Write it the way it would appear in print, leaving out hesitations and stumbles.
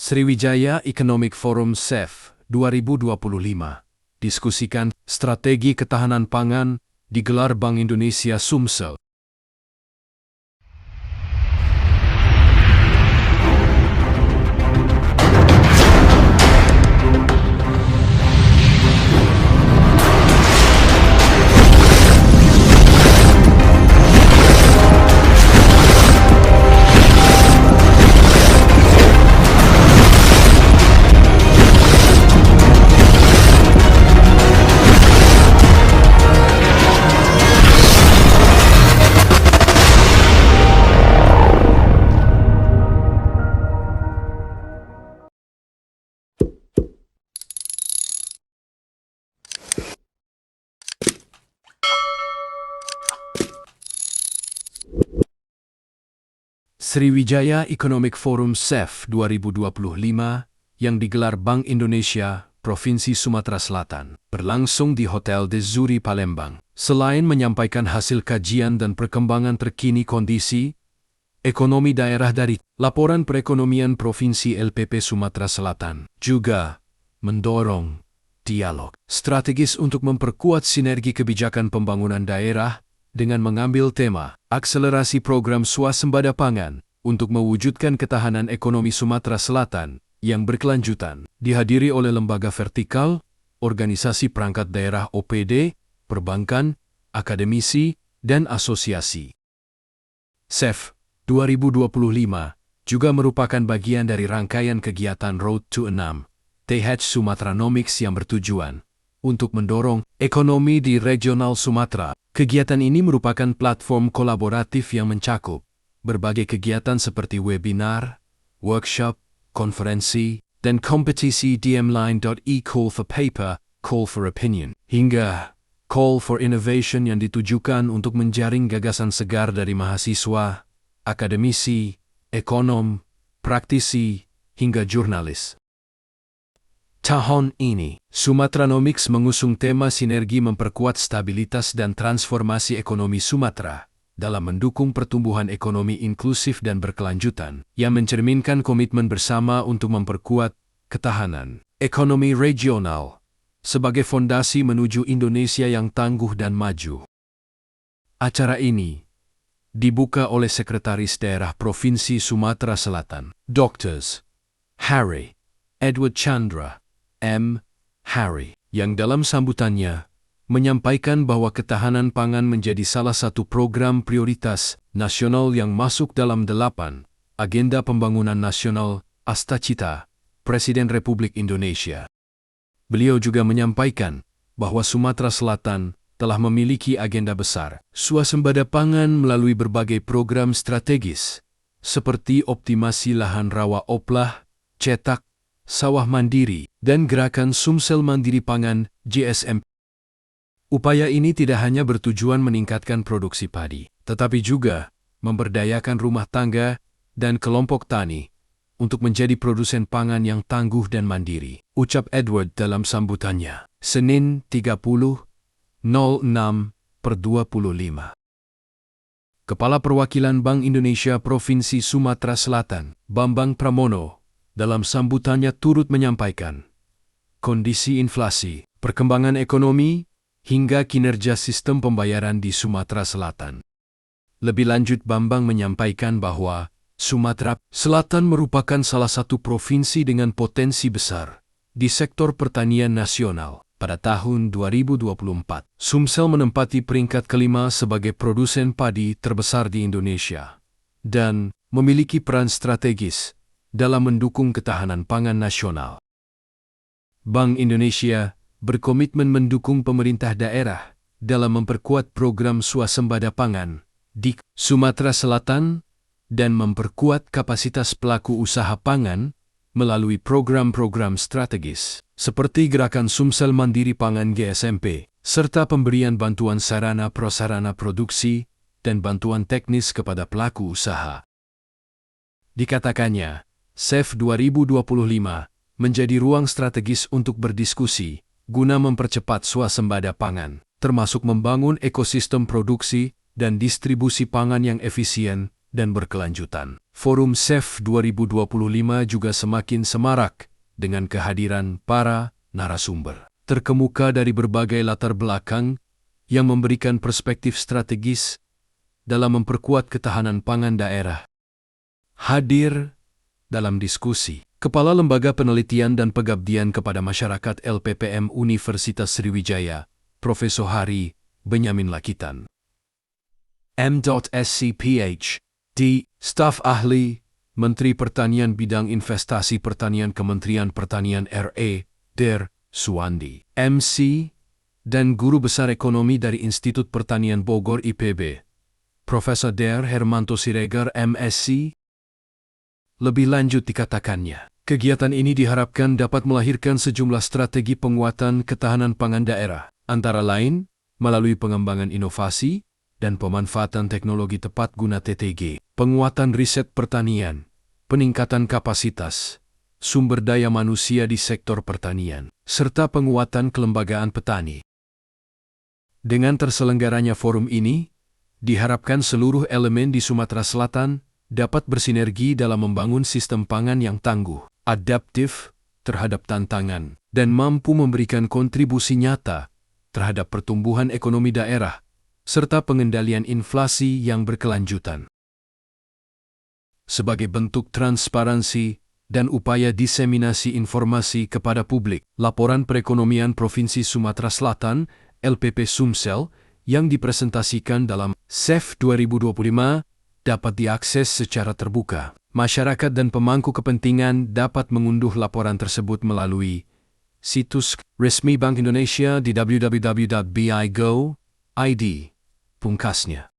Sriwijaya Economic Forum SEF 2025 diskusikan strategi ketahanan pangan digelar Bank Indonesia Sumsel. Sriwijaya Economic Forum SEF 2025 yang digelar Bank Indonesia Provinsi Sumatera Selatan berlangsung di Hotel De Zuri Palembang. Selain menyampaikan hasil kajian dan perkembangan terkini kondisi ekonomi daerah dari Laporan Perekonomian Provinsi LPP Sumatera Selatan, juga mendorong dialog strategis untuk memperkuat sinergi kebijakan pembangunan daerah dengan mengambil tema akselerasi program swasembada pangan untuk mewujudkan ketahanan ekonomi Sumatera Selatan yang berkelanjutan, dihadiri oleh lembaga vertikal, organisasi perangkat daerah OPD, perbankan, akademisi, dan asosiasi. SEF 2025 juga merupakan bagian dari rangkaian kegiatan Road to 6 TH Sumatranomics yang bertujuan untuk mendorong ekonomi di regional Sumatera. Kegiatan ini merupakan platform kolaboratif yang mencakup berbagai kegiatan seperti webinar, workshop, konferensi, dan kompetisi dmline.e call for paper, call for opinion, hingga call for innovation yang ditujukan untuk menjaring gagasan segar dari mahasiswa, akademisi, ekonom, praktisi, hingga jurnalis. Tahun ini, Sumatranomics mengusung tema sinergi memperkuat stabilitas dan transformasi ekonomi Sumatera dalam mendukung pertumbuhan ekonomi inklusif dan berkelanjutan yang mencerminkan komitmen bersama untuk memperkuat ketahanan ekonomi regional sebagai fondasi menuju Indonesia yang tangguh dan maju. Acara ini dibuka oleh Sekretaris Daerah Provinsi Sumatera Selatan, Dr. Harry Edward Chandra M. Harry, yang dalam sambutannya menyampaikan bahwa ketahanan pangan menjadi salah satu program prioritas nasional yang masuk dalam 8 Agenda Pembangunan Nasional Astacita Presiden Republik Indonesia. Beliau juga menyampaikan bahwa Sumatera Selatan telah memiliki agenda besar swasembada pangan melalui berbagai program strategis seperti optimasi lahan rawa oplah, cetak, sawah mandiri, dan gerakan Sumsel Mandiri Pangan (JSM). Upaya ini tidak hanya bertujuan meningkatkan produksi padi, tetapi juga memberdayakan rumah tangga dan kelompok tani untuk menjadi produsen pangan yang tangguh dan mandiri, ucap Edward dalam sambutannya, Senin 30.06/25. Kepala Perwakilan Bank Indonesia Provinsi Sumatera Selatan, Bambang Pramono, dalam sambutannya turut menyampaikan kondisi inflasi, perkembangan ekonomi, hingga kinerja sistem pembayaran di Sumatera Selatan. Lebih lanjut, Bambang menyampaikan bahwa Sumatera Selatan merupakan salah satu provinsi dengan potensi besar di sektor pertanian nasional. Pada tahun 2024, Sumsel menempati peringkat kelima sebagai produsen padi terbesar di Indonesia dan memiliki peran strategis dalam mendukung ketahanan pangan nasional. Bank Indonesia berkomitmen mendukung pemerintah daerah dalam memperkuat program swasembada pangan di Sumatera Selatan dan memperkuat kapasitas pelaku usaha pangan melalui program-program strategis seperti Gerakan Sumsel Mandiri Pangan GSMP, serta pemberian bantuan sarana prasarana produksi dan bantuan teknis kepada pelaku usaha. Dikatakannya, SEF 2025 menjadi ruang strategis untuk berdiskusi guna mempercepat swasembada pangan, termasuk membangun ekosistem produksi dan distribusi pangan yang efisien dan berkelanjutan. Forum SEF 2025 juga semakin semarak dengan kehadiran para narasumber terkemuka dari berbagai latar belakang yang memberikan perspektif strategis dalam memperkuat ketahanan pangan daerah. Hadir dalam diskusi, Kepala Lembaga Penelitian dan Pengabdian kepada Masyarakat LPPM Universitas Sriwijaya, Profesor Hari Benyamin Lakitan. M.Sc Ph.D. Staf Ahli, Menteri Pertanian Bidang Investasi Pertanian Kementerian Pertanian R.E. Der Suwandi, MC, dan Guru Besar Ekonomi dari Institut Pertanian Bogor IPB, Profesor Der Hermanto Siregar MSc. Lebih lanjut dikatakannya, kegiatan ini diharapkan dapat melahirkan sejumlah strategi penguatan ketahanan pangan daerah, antara lain melalui pengembangan inovasi dan pemanfaatan teknologi tepat guna TTG, penguatan riset pertanian, peningkatan kapasitas, sumber daya manusia di sektor pertanian, serta penguatan kelembagaan petani. Dengan terselenggaranya forum ini, diharapkan seluruh elemen di Sumatera Selatan dapat bersinergi dalam membangun sistem pangan yang tangguh, adaptif terhadap tantangan, dan mampu memberikan kontribusi nyata terhadap pertumbuhan ekonomi daerah, serta pengendalian inflasi yang berkelanjutan. Sebagai bentuk transparansi dan upaya diseminasi informasi kepada publik, Laporan Perekonomian Provinsi Sumatera Selatan (LPP Sumsel) yang dipresentasikan dalam SEF 2025 dapat diakses secara terbuka. Masyarakat dan pemangku kepentingan dapat mengunduh laporan tersebut melalui situs resmi Bank Indonesia di www.bi.go.id. Pungkasnya.